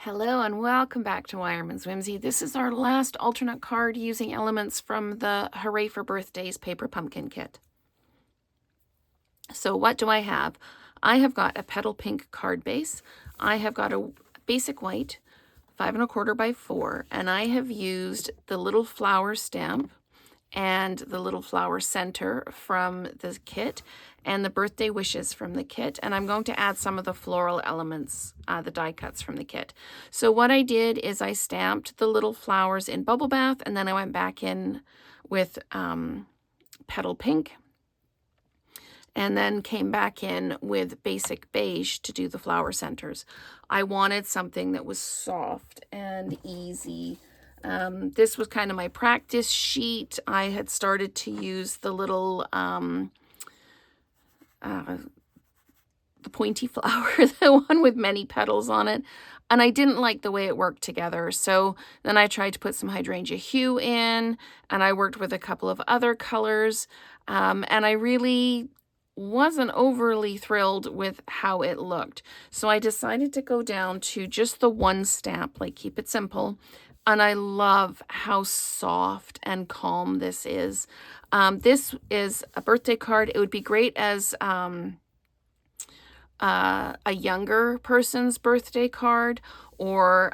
Hello and welcome back to Wireman's Whimsy. This is our last alternate card using elements from the Hooray for Birthdays paper pumpkin kit. So what do I have? I have got a petal pink card base. I have got a basic white 5 1/4 by 4, and I have used the little flower stamp and the little flower center from the kit and the birthday wishes from the kit, and I'm going to add some of the floral elements, the die cuts from the kit. So what I did is I stamped the little flowers in Bubble Bath, and then I went back in with petal pink, and then came back in with basic beige to do the flower centers. I wanted something that was soft and easy. This was kind of my practice sheet. I had started to use the little, the pointy flower, the one with many petals on it, and I didn't like the way it worked together. So then I tried to put some hydrangea hue in, and I worked with a couple of other colors, and I really wasn't overly thrilled with how it looked. So I decided to go down to just the one stamp, like keep it simple. And I love how soft and calm this is. This is a birthday card. It would be great as a younger person's birthday card, or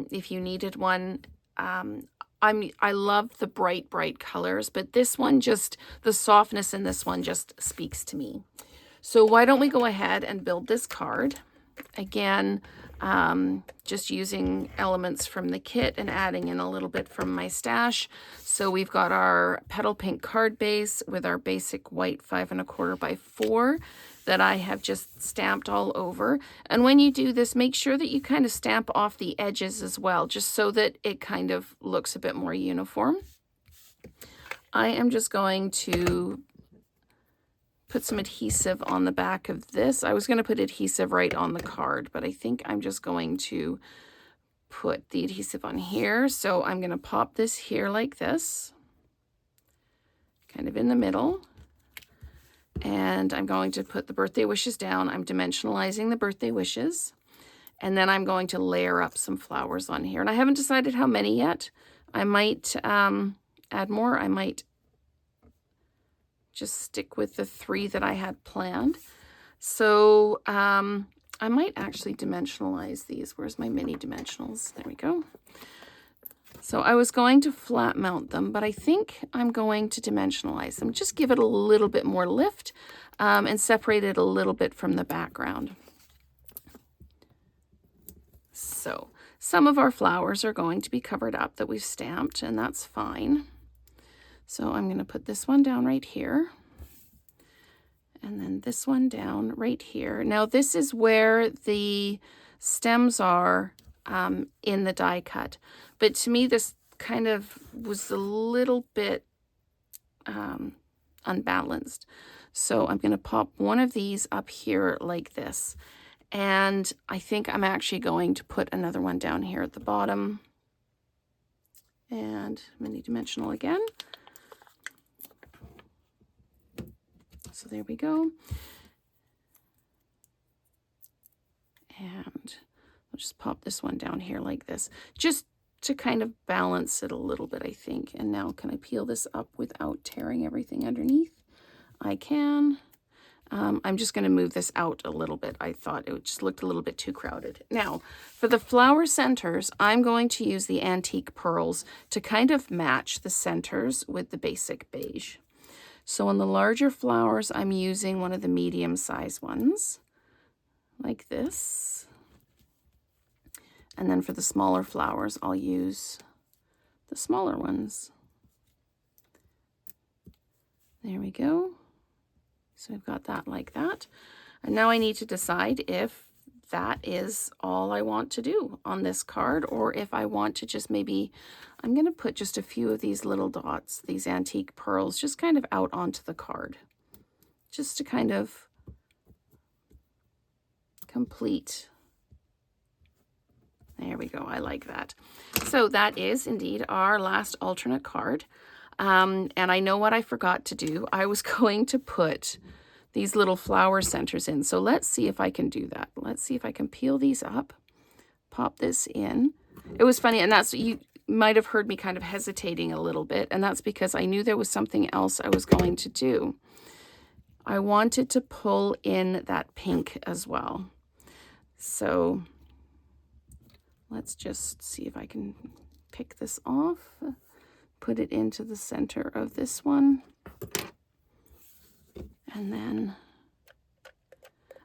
if you needed one. I love the bright colors, but this one just, the softness in this one just speaks to me. So why don't we go ahead and build this card? Again, just using elements from the kit and adding in a little bit from my stash. So we've got our petal pink card base with our basic white 5 1/4 by 4 that I have just stamped all over. And when you do this, make sure that you kind of stamp off the edges as well, just so that it kind of looks a bit more uniform. I am just going to put some adhesive on the back of this. I was going to put adhesive right on the card, but I think I'm just going to put the adhesive on here. So I'm going to pop this here like this, kind of in the middle. And I'm going to put the birthday wishes down. I'm dimensionalizing the birthday wishes. And then I'm going to layer up some flowers on here. And I haven't decided how many yet. I might add more. I might just stick with the 3 that I had planned. So I might actually dimensionalize these. Where's my mini dimensionals? There we go. So I was going to flat mount them, but I think I'm going to dimensionalize them. Just give it a little bit more lift and separate it a little bit from the background. So some of our flowers are going to be covered up that we've stamped, and that's fine. So I'm going to put this one down right here, and then this one down right here. Now this is where the stems are in the die cut, but to me this kind of was a little bit unbalanced. So I'm going to pop one of these up here like this, and I think I'm actually going to put another one down here at the bottom, and mini dimensional again. So there we go. And I'll just pop this one down here like this, just to kind of balance it a little bit, I think. And now can I peel this up without tearing everything underneath? I can. I'm just going to move this out a little bit. I thought it just looked a little bit too crowded. Now, for the flower centers, I'm going to use the antique pearls to kind of match the centers with the basic beige. So on the larger flowers, I'm using one of the medium-sized ones, like this. And then for the smaller flowers, I'll use the smaller ones. There we go. So I've got that like that. And now I need to decide if that is all I want to do on this card, or if I want to just maybe, I'm going to put just a few of these little dots, these antique pearls, just kind of out onto the card, just to kind of complete. There we go. I like that. So that is indeed our last alternate card. And I know what I forgot to do. I was going to put these little flower centers in. So let's see if I can do that. Let's see if I can peel these up, pop this in. It was funny, and that's, you might have heard me kind of hesitating a little bit, and that's because I knew there was something else I was going to do. I wanted to pull in that pink as well. So let's just see if I can pick this off, put it into the center of this one, and then,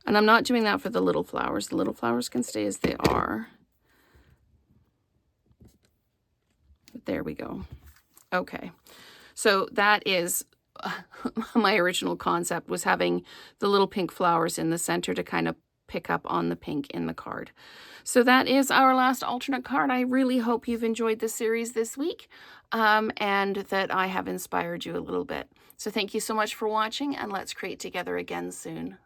and I'm not doing that for the little flowers. The little flowers can stay as they are. But there we go. Okay, so that is my original concept, was having the little pink flowers in the center to kind of pick up on the pink in the card. So that is our last alternate card. I really hope you've enjoyed the series this week, and that I have inspired you a little bit. So thank you so much for watching, and let's create together again soon.